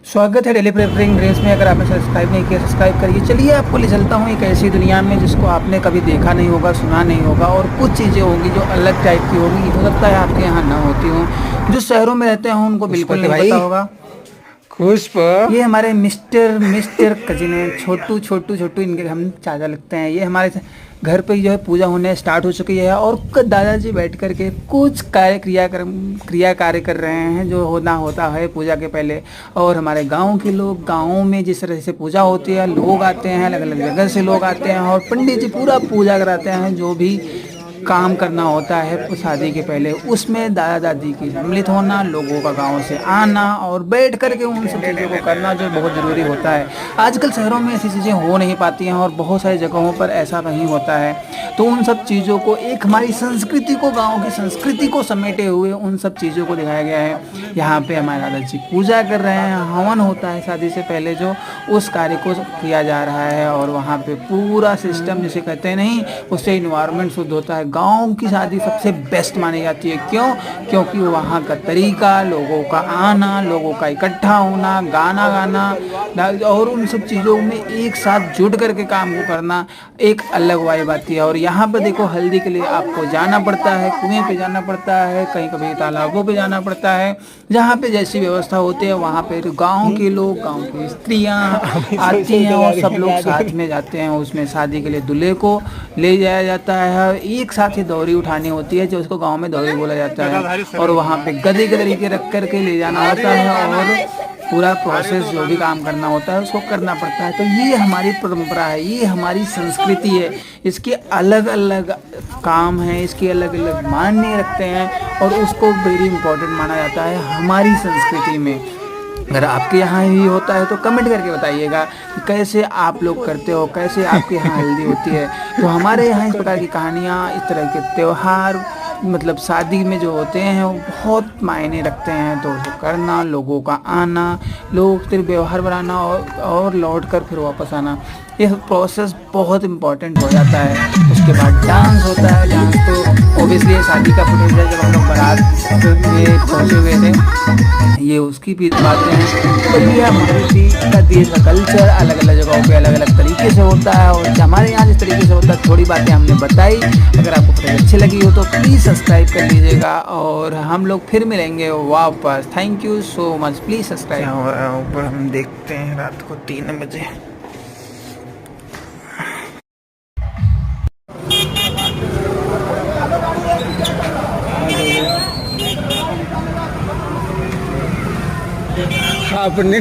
स्वागत है daily preferring dreams में। अगर आपने सब्सक्राइब नहीं किया सब्सक्राइब करिए। चलिए आपको ले चलता हूँ एक ऐसी दुनिया में जिसको आपने कभी देखा नहीं होगा, सुना नहीं होगा, और कुछ चीज़ें होंगी जो अलग टाइप की होंगी। हो सकता है आपके यहाँ ना होती हों। जो शहरों में रहते हैं उनको बिल्कुल नहीं पता होगा। खुश ये हमारे मिस्टर मिस्टर कजिन है, छोटू छोटू छोटू, इनके हम चाचा लगते हैं। ये हमारे घर पे जो है पूजा होने स्टार्ट हो चुकी है और दादाजी बैठ कर के कुछ क्रिया कार्य कर रहे हैं जो होना होता है पूजा के पहले। और हमारे गांव के लोग, गांव में जिस तरह से पूजा होती है, लोग आते हैं, अलग अलग जगह से लोग आते हैं और पंडित जी पूरा पूजा कराते हैं। जो भी काम करना होता है शादी के पहले, उसमें दादा दादी की सम्मिलित होना, लोगों का गांव से आना और बैठ कर के उन सब चीज़ों को करना जो बहुत ज़रूरी होता है। आजकल शहरों में ऐसी चीज़ें हो नहीं पाती हैं और बहुत सारी जगहों पर ऐसा नहीं होता है। तो उन सब चीज़ों को, एक हमारी संस्कृति को, गाँव की संस्कृति को समेटे हुए उन सब चीज़ों को दिखाया गया है। यहाँ पे हमारे दादाजी पूजा कर रहे हैं, हवन होता है शादी से पहले जो, उस कार्य को किया जा रहा है। और वहाँ पे पूरा सिस्टम जिसे कहते हैं नहीं, उससे इन्वायरमेंट शुद्ध होता है। गांव की शादी सबसे बेस्ट मानी जाती है। क्यों? क्योंकि वहाँ का तरीका, लोगों का आना, लोगों का इकट्ठा होना, गाना गाना और उन सब चीज़ों में एक साथ जुट करके काम को करना एक अलग वाइब आती है। और यहाँ पर देखो, हल्दी के लिए आपको जाना पड़ता है, कुएं पे जाना पड़ता है, कहीं कभी तालाबों पे जाना पड़ता है। जहाँ पे जैसी व्यवस्था होती है वहाँ पे गाँव के लोग, गाँव की स्त्रियाँ आती हैं और सब लोग साथ में जाते हैं। उसमें शादी के लिए दूल्हे को ले जाया जाता है, एक साथ ही दौरी उठानी होती है जो उसको गांव में दौरी बोला जाता है। और वहाँ पे गधे के तरीके रख करके ले जाना होता है और पूरा प्रोसेस जो भी काम करना होता है उसको करना पड़ता है। तो ये हमारी परंपरा है, ये हमारी संस्कृति है। इसके अलग अलग काम हैं, इसके अलग अलग मान्य रखते हैं और उसको वेरी इंपॉर्टेंट माना जाता है हमारी संस्कृति में। अगर आपके यहाँ ही होता है तो कमेंट करके बताइएगा कि कैसे आप लोग करते हो, कैसे आपके यहाँ हल्दी होती है। तो हमारे यहाँ इस प्रकार की कहानियाँ, इस तरह के त्यौहार मतलब शादी में जो होते हैं वो बहुत मायने रखते हैं। तो उसको करना, लोगों का आना, लोग फिर व्यवहार बनाना और लौट कर फिर वापस आना, ये प्रोसेस बहुत इम्पोर्टेंट हो जाता है। उसके बाद डांस होता है। डांस तो ओबियसली शादी का फुटेज है, जब हम लोग बारात में पहुँचे हुए थे, ये उसकी भी बातें हैं। तो ये हमारे देश का कल्चर अलग अलग जगहों पे अलग अलग तरीके से होता है और हमारे यहाँ जिस तरीके से होता है, थोड़ी बातें हमने बताई। अगर आपको फुटेज अच्छी लगी हो तो प्लीज़ सब्सक्राइब कर लीजिएगा और हम लोग फिर मिलेंगे वापस। Thank you so much, please subscribe. क्या हो रहा है ऊपर, हम देखते हैं रात को 3 बजे। आपने